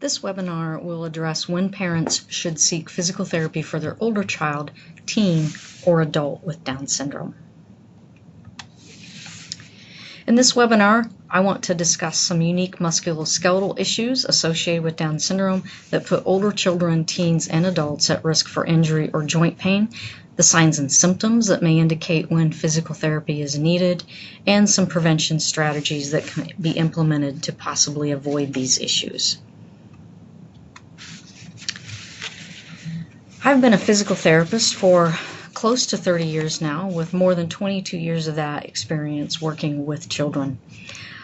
This webinar will address when parents should seek physical therapy for their older child, teen, or adult with Down syndrome. In this webinar, I want to discuss some unique musculoskeletal issues associated with Down syndrome that put older children, teens, and adults at risk for injury or joint pain, the signs and symptoms that may indicate when physical therapy is needed, and some prevention strategies that can be implemented to possibly avoid these issues. I've been a physical therapist for close to 30 years now, with more than 22 years of that experience working with children.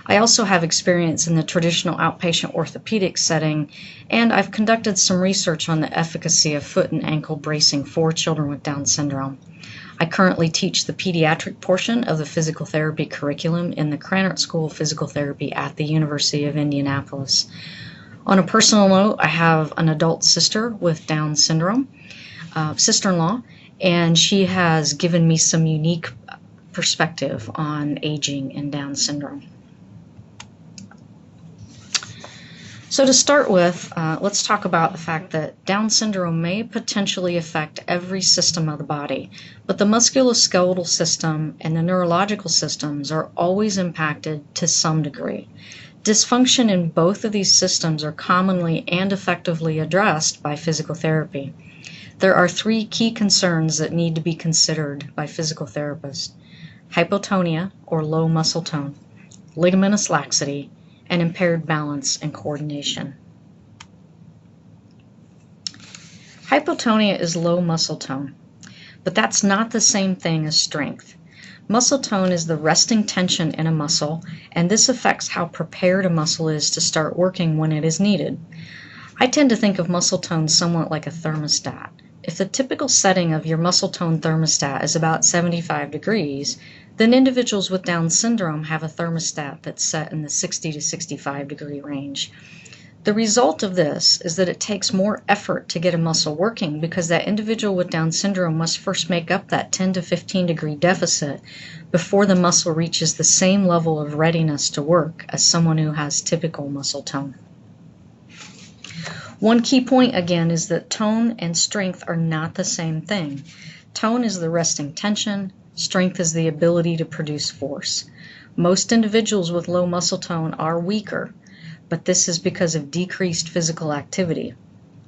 I also have experience in the traditional outpatient orthopedic setting, and I've conducted some research on the efficacy of foot and ankle bracing for children with Down syndrome. I currently teach the pediatric portion of the physical therapy curriculum in the Krannert School of Physical Therapy at the University of Indianapolis. On a personal note, I have an adult sister with Down syndrome, sister-in-law, and she has given me some unique perspective on aging and Down syndrome. So to start with, let's talk about the fact that Down syndrome may potentially affect every system of the body, but the musculoskeletal system and the neurological systems are always impacted to some degree. Dysfunction in both of these systems are commonly and effectively addressed by physical therapy. There are three key concerns that need to be considered by physical therapists: hypotonia, or low muscle tone, ligamentous laxity, and impaired balance and coordination. Hypotonia is low muscle tone, but that's not the same thing as strength. Muscle tone is the resting tension in a muscle, and this affects how prepared a muscle is to start working when it is needed. I tend to think of muscle tone somewhat like a thermostat. If the typical setting of your muscle tone thermostat is about 75 degrees, then individuals with Down syndrome have a thermostat that's set in the 60 to 65 degree range. The result of this is that it takes more effort to get a muscle working because that individual with Down syndrome must first make up that 10 to 15 degree deficit before the muscle reaches the same level of readiness to work as someone who has typical muscle tone. One key point again is that tone and strength are not the same thing. Tone is the resting tension, strength is the ability to produce force. Most individuals with low muscle tone are weaker, but this is because of decreased physical activity.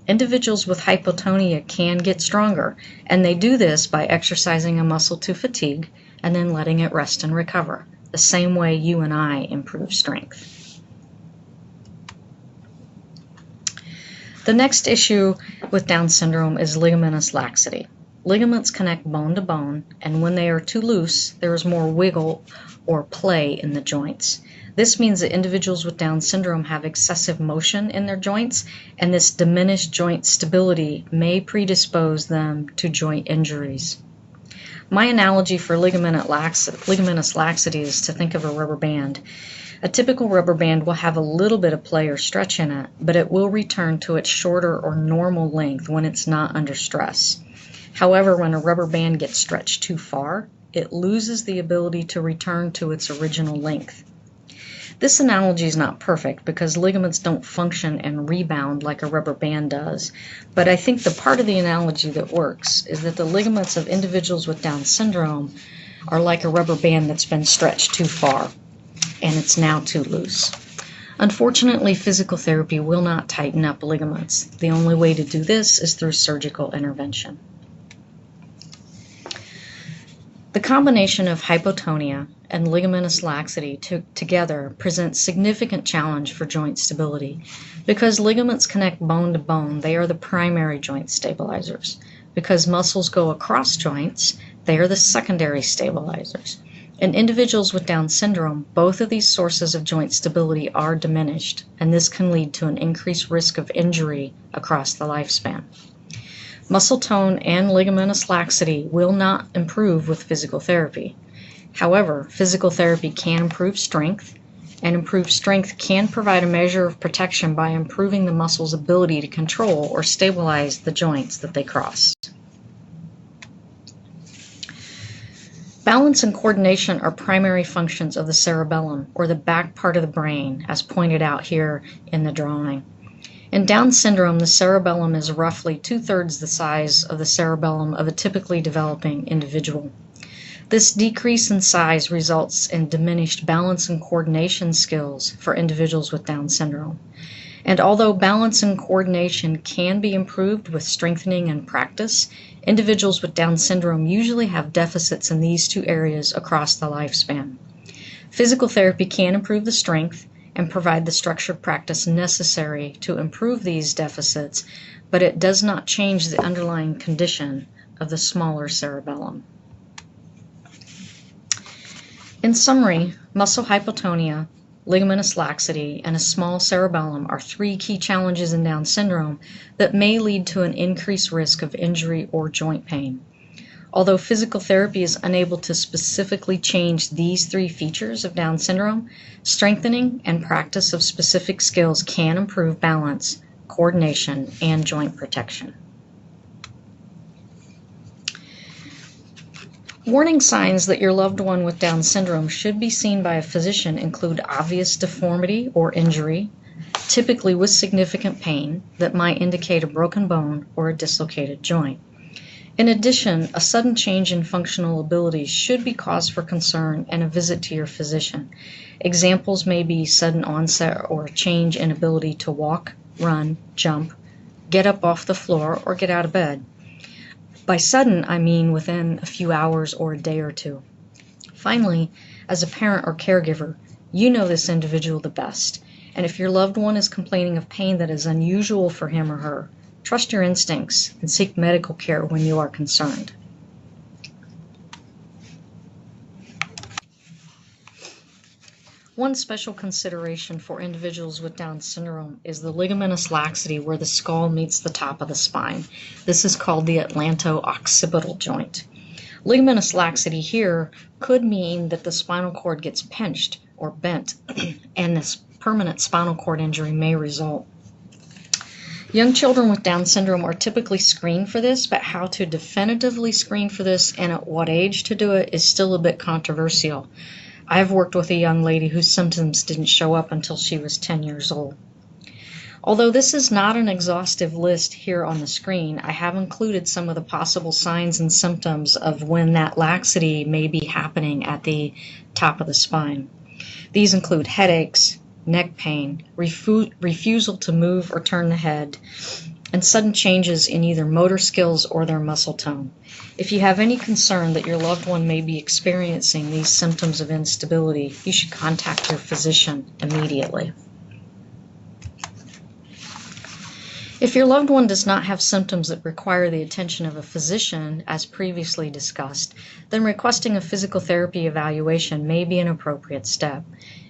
Individuals with hypotonia can get stronger, and they do this by exercising a muscle to fatigue and then letting it rest and recover, the same way you and I improve strength. The next issue with Down syndrome is ligamentous laxity. Ligaments connect bone to bone, and when they are too loose, there is more wiggle or play in the joints. This means that individuals with Down syndrome have excessive motion in their joints, and this diminished joint stability may predispose them to joint injuries. My analogy for ligamentous laxity is to think of a rubber band. A typical rubber band will have a little bit of play or stretch in it, but it will return to its shorter or normal length when it's not under stress. However, when a rubber band gets stretched too far, it loses the ability to return to its original length. This analogy is not perfect because ligaments don't function and rebound like a rubber band does, but I think the part of the analogy that works is that the ligaments of individuals with Down syndrome are like a rubber band that's been stretched too far, and it's now too loose. Unfortunately, physical therapy will not tighten up ligaments. The only way to do this is through surgical intervention. The combination of hypotonia and ligamentous laxity together presents significant challenge for joint stability. Because ligaments connect bone to bone, they are the primary joint stabilizers. Because muscles go across joints, they are the secondary stabilizers. In individuals with Down syndrome, both of these sources of joint stability are diminished, and this can lead to an increased risk of injury across the lifespan. Muscle tone and ligamentous laxity will not improve with physical therapy. However, physical therapy can improve strength, and improved strength can provide a measure of protection by improving the muscle's ability to control or stabilize the joints that they cross. Balance and coordination are primary functions of the cerebellum, or the back part of the brain, as pointed out here in the drawing. In Down syndrome, the cerebellum is roughly 2/3 the size of the cerebellum of a typically developing individual. This decrease in size results in diminished balance and coordination skills for individuals with Down syndrome. And although balance and coordination can be improved with strengthening and practice, individuals with Down syndrome usually have deficits in these two areas across the lifespan. Physical therapy can improve the strength and provide the structured practice necessary to improve these deficits, but it does not change the underlying condition of the smaller cerebellum. In summary, muscle hypotonia, ligamentous laxity, and a small cerebellum are three key challenges in Down syndrome that may lead to an increased risk of injury or joint pain. Although physical therapy is unable to specifically change these three features of Down syndrome, strengthening and practice of specific skills can improve balance, coordination, and joint protection. Warning signs that your loved one with Down syndrome should be seen by a physician include obvious deformity or injury, typically with significant pain that might indicate a broken bone or a dislocated joint. In addition, a sudden change in functional abilities should be cause for concern and a visit to your physician. Examples may be sudden onset or a change in ability to walk, run, jump, get up off the floor, or get out of bed. By sudden, I mean within a few hours or a day or two. Finally, as a parent or caregiver, you know this individual the best, and if your loved one is complaining of pain that is unusual for him or her, trust your instincts and seek medical care when you are concerned. One special consideration for individuals with Down syndrome is the ligamentous laxity where the skull meets the top of the spine. This is called the atlanto-occipital joint. Ligamentous laxity here could mean that the spinal cord gets pinched or bent, and this permanent spinal cord injury may result. Young children with Down syndrome are typically screened for this, but how to definitively screen for this and at what age to do it is still a bit controversial. I've worked with a young lady whose symptoms didn't show up until she was 10 years old. Although this is not an exhaustive list here on the screen, I have included some of the possible signs and symptoms of when that laxity may be happening at the top of the spine. These include headaches, neck pain, refusal to move or turn the head, and sudden changes in either motor skills or their muscle tone. If you have any concern that your loved one may be experiencing these symptoms of instability, you should contact your physician immediately. If your loved one does not have symptoms that require the attention of a physician, as previously discussed, then requesting a physical therapy evaluation may be an appropriate step.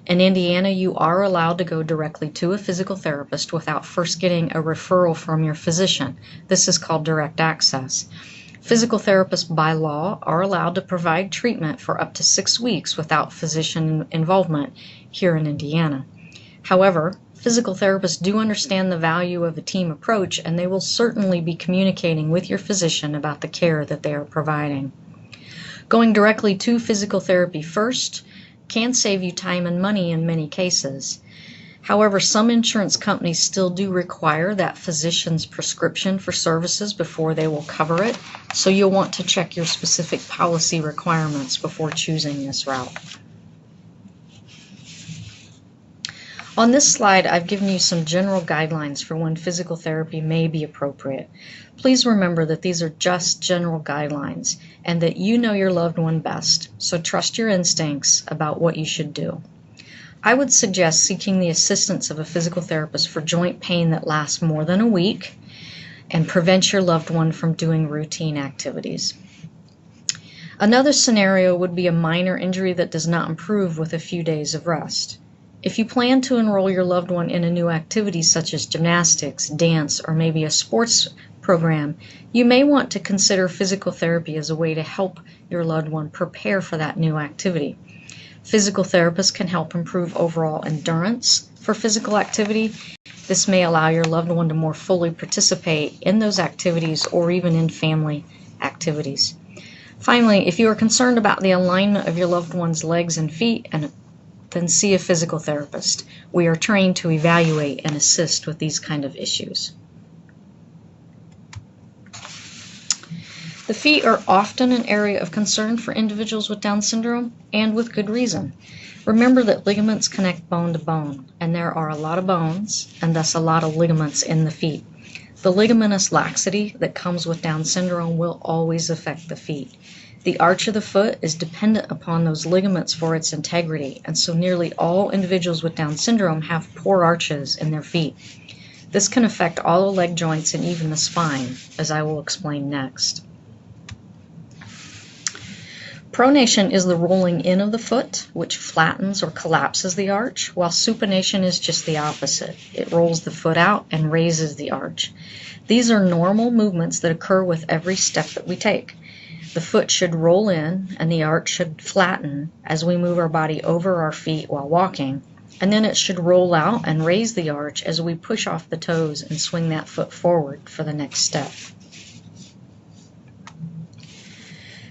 In Indiana, you are allowed to go directly to a physical therapist without first getting a referral from your physician. This is called direct access. Physical therapists by law are allowed to provide treatment for up to 6 weeks without physician involvement here in Indiana. However, physical therapists do understand the value of a team approach, and they will certainly be communicating with your physician about the care that they are providing. Going directly to physical therapy first can save you time and money in many cases. However, some insurance companies still do require that physician's prescription for services before they will cover it, so you'll want to check your specific policy requirements before choosing this route. On this slide, I've given you some general guidelines for when physical therapy may be appropriate. Please remember that these are just general guidelines and that you know your loved one best, so trust your instincts about what you should do. I would suggest seeking the assistance of a physical therapist for joint pain that lasts more than a week and prevents your loved one from doing routine activities. Another scenario would be a minor injury that does not improve with a few days of rest. If you plan to enroll your loved one in a new activity such as gymnastics, dance, or maybe a sports program, you may want to consider physical therapy as a way to help your loved one prepare for that new activity. Physical therapists can help improve overall endurance for physical activity. This may allow your loved one to more fully participate in those activities or even in family activities. Finally, if you are concerned about the alignment of your loved one's legs and feet and then see a physical therapist. We are trained to evaluate and assist with these kind of issues. The feet are often an area of concern for individuals with Down syndrome, and with good reason. Remember that ligaments connect bone to bone, and there are a lot of bones, and thus a lot of ligaments in the feet. The ligamentous laxity that comes with Down syndrome will always affect the feet. The arch of the foot is dependent upon those ligaments for its integrity, and so nearly all individuals with Down syndrome have poor arches in their feet. This can affect all the leg joints and even the spine, as I will explain next. Pronation is the rolling in of the foot, which flattens or collapses the arch, while supination is just the opposite. It rolls the foot out and raises the arch. These are normal movements that occur with every step that we take. The foot should roll in and the arch should flatten as we move our body over our feet while walking, and then it should roll out and raise the arch as we push off the toes and swing that foot forward for the next step.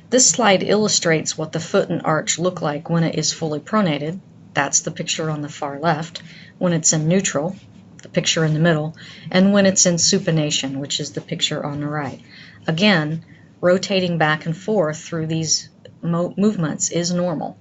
This slide illustrates what the foot and arch look like when it is fully pronated. That's the picture on the far left. When it's in neutral, the picture in the middle, and when it's in supination, which is the picture on the right. Again, rotating back and forth through these movements is normal.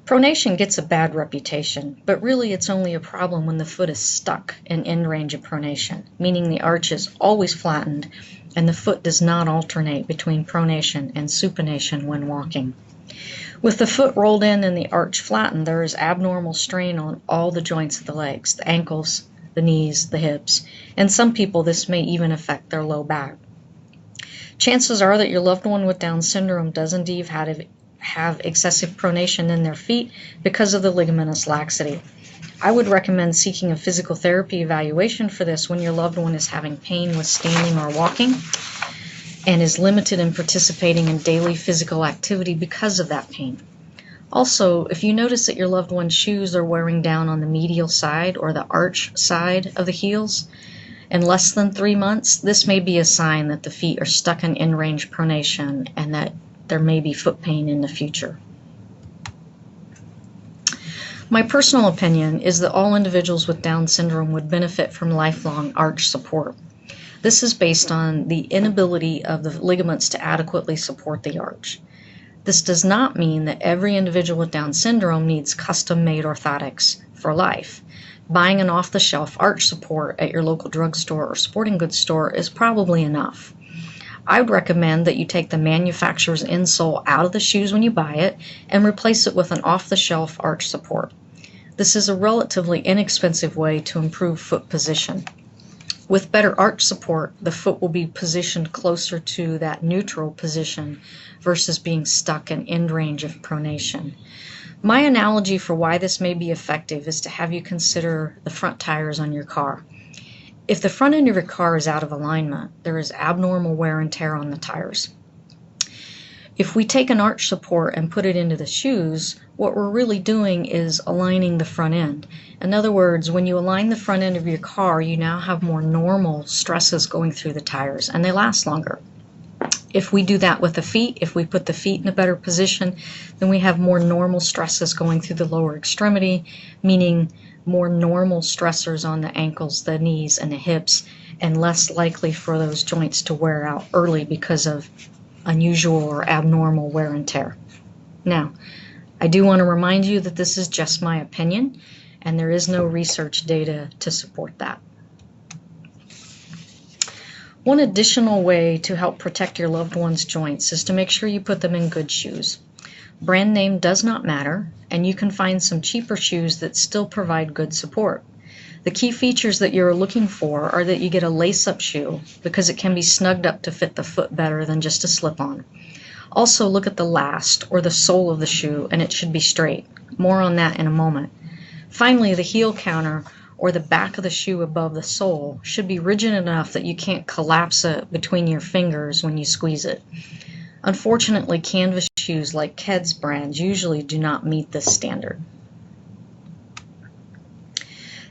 Pronation gets a bad reputation, but really it's only a problem when the foot is stuck in end range of pronation, meaning the arch is always flattened and the foot does not alternate between pronation and supination when walking. With the foot rolled in and the arch flattened, there is abnormal strain on all the joints of the legs, the ankles, the knees, the hips, and some people this may even affect their low back. Chances are that your loved one with Down syndrome does indeed have excessive pronation in their feet because of the ligamentous laxity. I would recommend seeking a physical therapy evaluation for this when your loved one is having pain with standing or walking and is limited in participating in daily physical activity because of that pain. Also, if you notice that your loved one's shoes are wearing down on the medial side or the arch side of the heels in less than 3 months, this may be a sign that the feet are stuck in end-range pronation and that there may be foot pain in the future. My personal opinion is that all individuals with Down syndrome would benefit from lifelong arch support. This is based on the inability of the ligaments to adequately support the arch. This does not mean that every individual with Down syndrome needs custom-made orthotics for life. Buying an off-the-shelf arch support at your local drugstore or sporting goods store is probably enough. I would recommend that you take the manufacturer's insole out of the shoes when you buy it and replace it with an off-the-shelf arch support. This is a relatively inexpensive way to improve foot position. With better arch support, the foot will be positioned closer to that neutral position versus being stuck in end range of pronation. My analogy for why this may be effective is to have you consider the front tires on your car. If the front end of your car is out of alignment, there is abnormal wear and tear on the tires. If we take an arch support and put it into the shoes, what we're really doing is aligning the front end. In other words, when you align the front end of your car, you now have more normal stresses going through the tires, and they last longer. If we do that with the feet, if we put the feet in a better position, then we have more normal stresses going through the lower extremity, meaning more normal stressors on the ankles, the knees, and the hips, and less likely for those joints to wear out early because of unusual or abnormal wear and tear. Now, I do want to remind you that this is just my opinion, and there is no research data to support that. One additional way to help protect your loved one's joints is to make sure you put them in good shoes. Brand name does not matter, and you can find some cheaper shoes that still provide good support. The key features that you're looking for are that you get a lace-up shoe because it can be snugged up to fit the foot better than just a slip-on. Also, look at the last or the sole of the shoe, and it should be straight. More on that in a moment. Finally, the heel counter or the back of the shoe above the sole should be rigid enough that you can't collapse it between your fingers when you squeeze it. Unfortunately, canvas shoes like Keds brands usually do not meet this standard.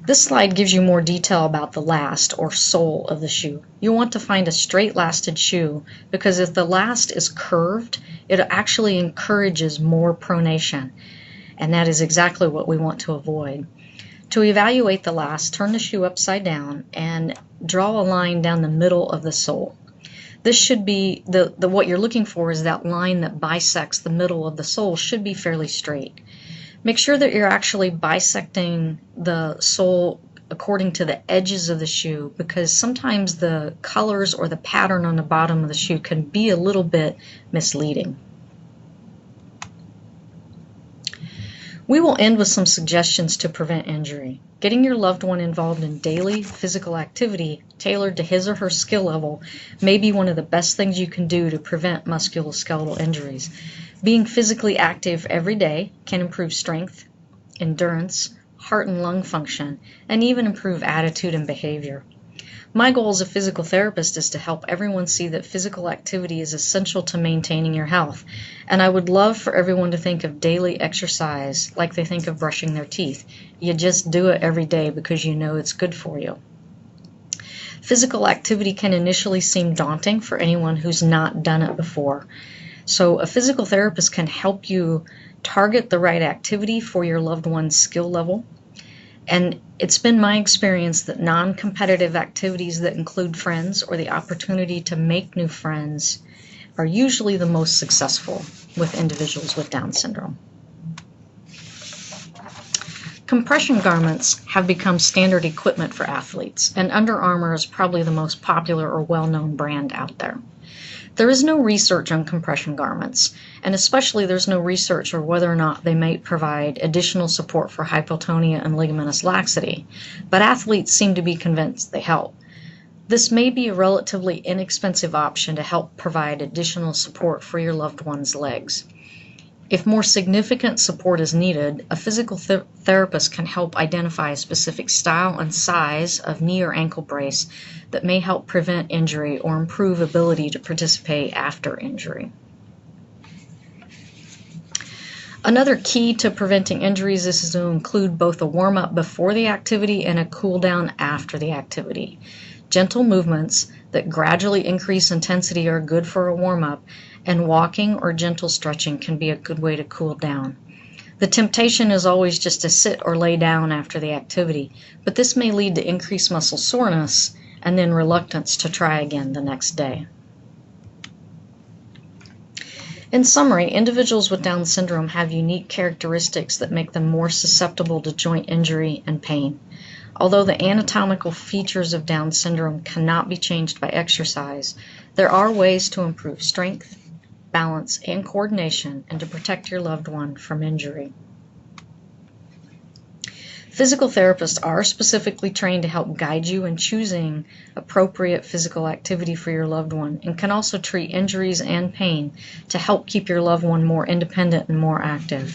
This slide gives you more detail about the last or sole of the shoe. You want to find a straight lasted shoe because if the last is curved, it actually encourages more pronation, and that is exactly what we want to avoid. To evaluate the last, turn the shoe upside down and draw a line down the middle of the sole. This should be, what you're looking for is that line that bisects the middle of the sole should be fairly straight. Make sure that you're actually bisecting the sole according to the edges of the shoe, because sometimes the colors or the pattern on the bottom of the shoe can be a little bit misleading. We will end with some suggestions to prevent injury. Getting your loved one involved in daily physical activity tailored to his or her skill level may be one of the best things you can do to prevent musculoskeletal injuries. Being physically active every day can improve strength, endurance, heart and lung function, and even improve attitude and behavior. My goal as a physical therapist is to help everyone see that physical activity is essential to maintaining your health, and I would love for everyone to think of daily exercise like they think of brushing their teeth. You just do it every day because you know it's good for you. Physical activity can initially seem daunting for anyone who's not done it before, so a physical therapist can help you target the right activity for your loved one's skill level. And it's been my experience that non-competitive activities that include friends or the opportunity to make new friends are usually the most successful with individuals with Down syndrome. Compression garments have become standard equipment for athletes, and Under Armour is probably the most popular or well-known brand out there. There is no research on compression garments, and especially there's no research on whether or not they might provide additional support for hypotonia and ligamentous laxity, but athletes seem to be convinced they help. This may be a relatively inexpensive option to help provide additional support for your loved one's legs. If more significant support is needed, a physical therapist can help identify a specific style and size of knee or ankle brace that may help prevent injury or improve ability to participate after injury. Another key to preventing injuries is to include both a warm-up before the activity and a cool-down after the activity. Gentle movements that gradually increase intensity are good for a warm-up, and walking or gentle stretching can be a good way to cool down. The temptation is always just to sit or lay down after the activity, but this may lead to increased muscle soreness and then reluctance to try again the next day. In summary, individuals with Down syndrome have unique characteristics that make them more susceptible to joint injury and pain. Although the anatomical features of Down syndrome cannot be changed by exercise, there are ways to improve strength, balance, and coordination, and to protect your loved one from injury. Physical therapists are specifically trained to help guide you in choosing appropriate physical activity for your loved one, and can also treat injuries and pain to help keep your loved one more independent and more active.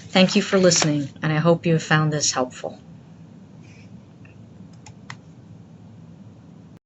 Thank you for listening, and I hope you have found this helpful.